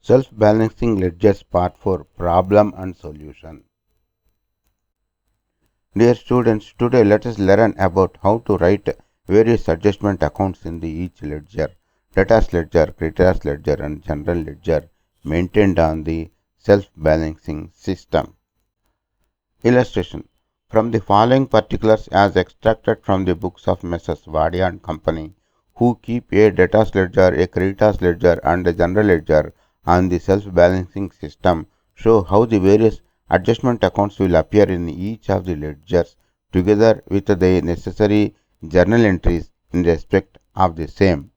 Self-balancing ledgers part 4 problem and solution. Dear students, today let us learn about how to write various adjustment accounts in the each ledger, debtors ledger, creditors ledger and general ledger maintained on the self-balancing system. Illustration. From the following particulars as extracted from the books of Messrs. Vadia and Company, who keep a debtors ledger, a creditors ledger and a general ledger on the self-balancing system, show how the various adjustment accounts will appear in each of the ledgers together with the necessary journal entries in respect of the same.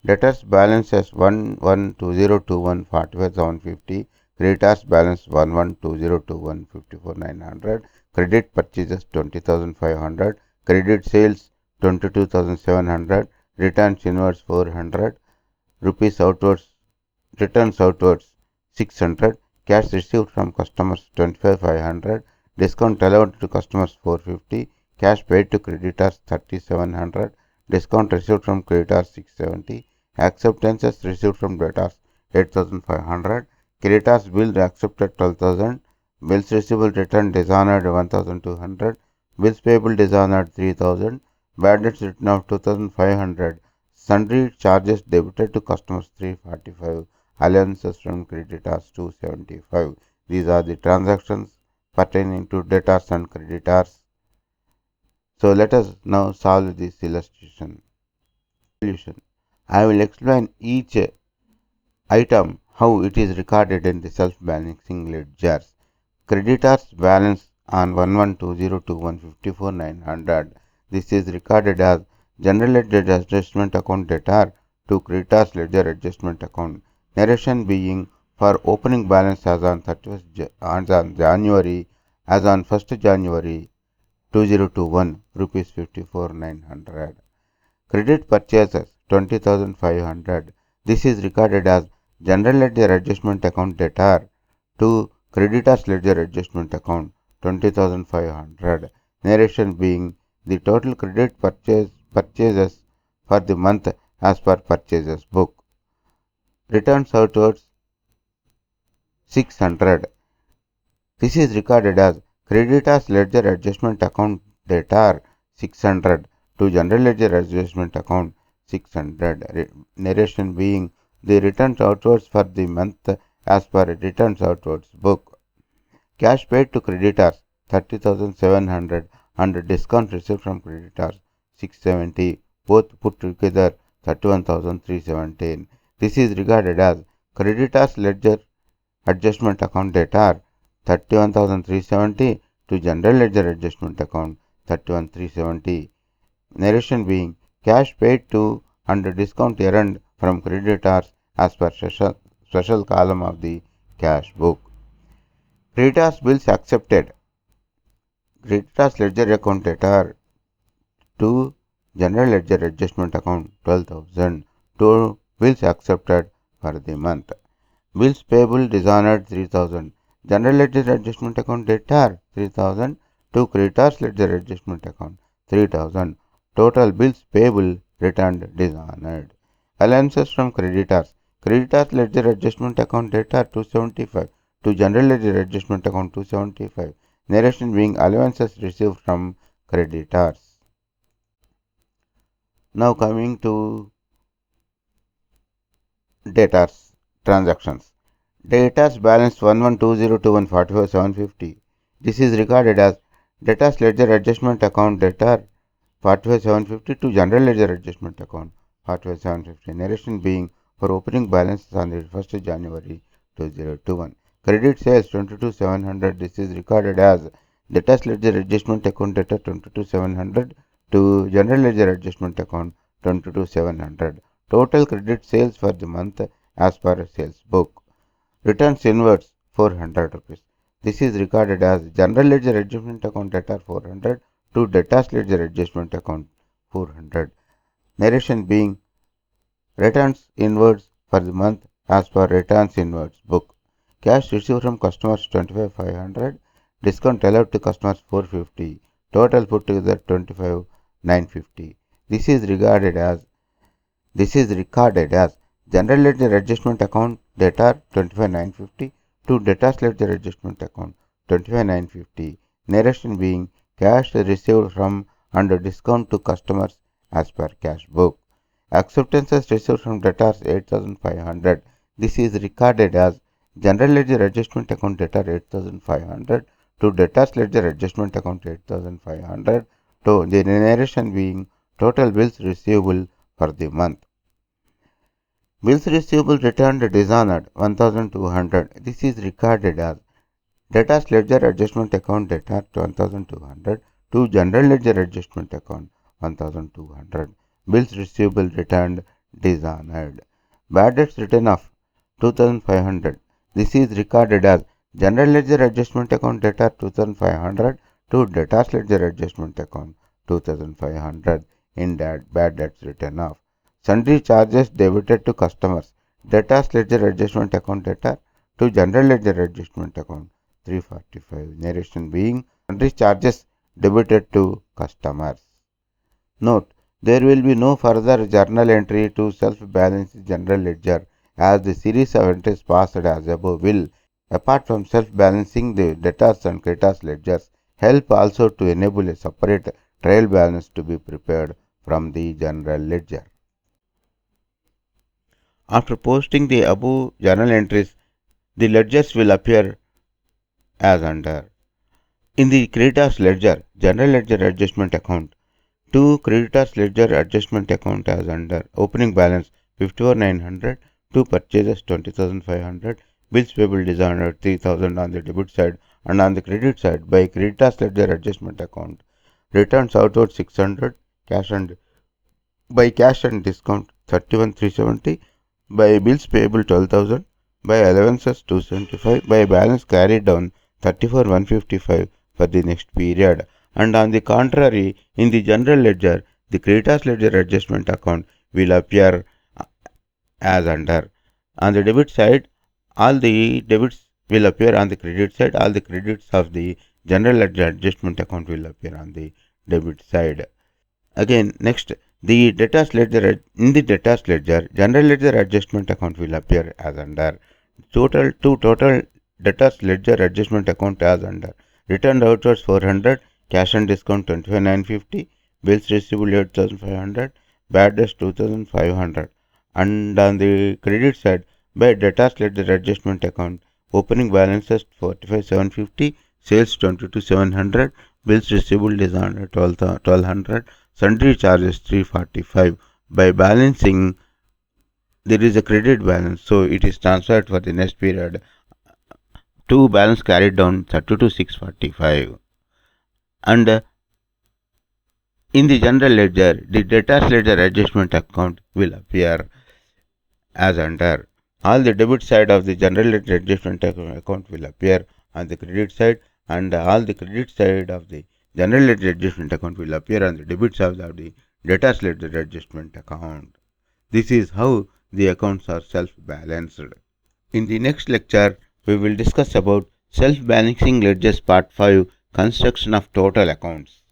Debtors balance as 112021 45,750, creditors balance 112021 54,900, credit purchases 20,500, credit sales 22,700, returns inwards 400, rupees outwards, returns outwards 600, cash received from customers 25,500, discount allowed to customers 450, cash paid to creditors 3,700, discount received from creditors 670, acceptances received from debtors 8,500, creditors billed accepted 12,000, bills receivable returned dishonored 1,200, bills payable dishonored 3,000, bad debts written off 2,500, sundry charges debited to customers 345, allowances from creditors 275. These are the transactions pertaining to debtors and creditors. So let us now solve this illustration. Solution. I will explain each item how it is recorded in the self-balancing ledgers. Creditors balance on 112021 54,900. This is recorded as general ledger adjustment account debtor to creditors ledger adjustment account. Narration being for opening balance as on 1st January 2021 rupees 54,900. Credit purchases 20,500. This is recorded as general ledger adjustment account debtor to creditors ledger adjustment account 20,500. Narration being the total credit purchases for the month as per purchases book. Returns outwards 600. This is recorded as creditors ledger adjustment account debtor 600 to general ledger adjustment account 600. Narration being the returns outwards for the month as per returns outwards book. Cash paid to creditors 30,700 and discount received from creditors 670, both put together 31,317. This is regarded as creditors ledger adjustment account debtor 31,370 to general ledger adjustment account 31,370. Narration being cash paid to and discount earned from creditors as per special column of the cash book. Creditors bills accepted. Creditors ledger account debtor to general ledger adjustment account 12,000 to bills accepted for the month. Bills payable dishonored 3,000. General ledger adjustment account debtor 3,000 to creditors ledger adjustment account 3,000. Total bills payable returned dishonored. Allowances from creditors. Creditors ledger adjustment account debtor 275 to general ledger adjustment account 275. Narration being allowances received from creditors. Now coming to debtors transactions. Debtors balance 112021 45,750. This is recorded as debtors ledger adjustment account debtor 45,750 to general ledger adjustment account 45,750. Narration being for opening balance on the 1st January 2021. Credit sales 22,700. This is recorded as debtors ledger adjustment account debtor 22,700 to general ledger adjustment account 22,700. Total credit sales for the month as per sales book. Returns inwards 400 rupees. This is recorded as general ledger adjustment account debtor 400 to debtors ledger adjustment account 400. Narration being returns inwards for the month as per returns inwards book. Cash received from customers 25,500. Discount allowed to customers 450. Total put together 25,950. This is recorded as general ledger adjustment account debtor 25,950 to debtors ledger adjustment account 25,950. Narration being cash received from and discount to customers as per cash book. Acceptances received from debtors 8,500. This is recorded as general ledger adjustment account debtor 8,500 to debtors ledger adjustment account 8,500 to the narration being total bills receivable for the month. Bills receivable returned dishonored 1,200. This is recorded as debtors ledger adjustment account debtor 1,200 to general ledger adjustment account 1,200. Bills receivable returned dishonored. Bad debts written off 2,500. This is recorded as general ledger adjustment account debtor 2,500 to debtors ledger adjustment account 2,500 in that bad debts written off. Sundry charges debited to customers. Debtors ledger adjustment account debtor to general ledger adjustment account 345. Narration being sundry charges debited to customers. Note: there will be no further journal entry to self-balance general ledger as the series of entries passed as above will, apart from self-balancing the debtors and creditors ledgers, help also to enable a separate trial balance to be prepared from the general ledger. After posting the above journal entries, the ledgers will appear as under. In the creditors ledger, general ledger adjustment account, to creditors ledger adjustment account as under opening balance 54,900, to purchases 20,500, bills payable dishonored 3,000 on the debit side, and on the credit side by creditors ledger adjustment account, returns outward 600, cash and by cash and discount 31,370, by bills payable 12,000, by allowances 275, by balance carried down 34,155 for the next period. And on the contrary, in the general ledger, the creditors ledger adjustment account will appear as under. On the debit side, all the debits will appear on the credit side, all the credits of the general ledger adjustment account will appear on the debit side. Again, next, the debtors ledger, in the debtors ledger, general ledger adjustment account will appear as under. Total debtors ledger adjustment account as under. Returned outwards 400, cash and discount 25,950, bills receivable 8,500, bad debts 2,500. And on the credit side, by debtors ledger adjustment account, opening balances 45,750, sales 22,700, bills receivable dishonored 1,200, sundry charges 345. By balancing, there is a credit balance, so it is transferred for the next period to balance carried down 32,645. And in the general ledger, the debtors ledger adjustment account will appear as under. All the debit side of the general ledger adjustment account will appear on the credit side, and all the credit side of the general ledger adjustment account will appear on the debit side of the debtors ledger adjustment account. This is how the accounts are self-balanced. In the next lecture, we will discuss about self-balancing ledgers part 5, construction of total accounts.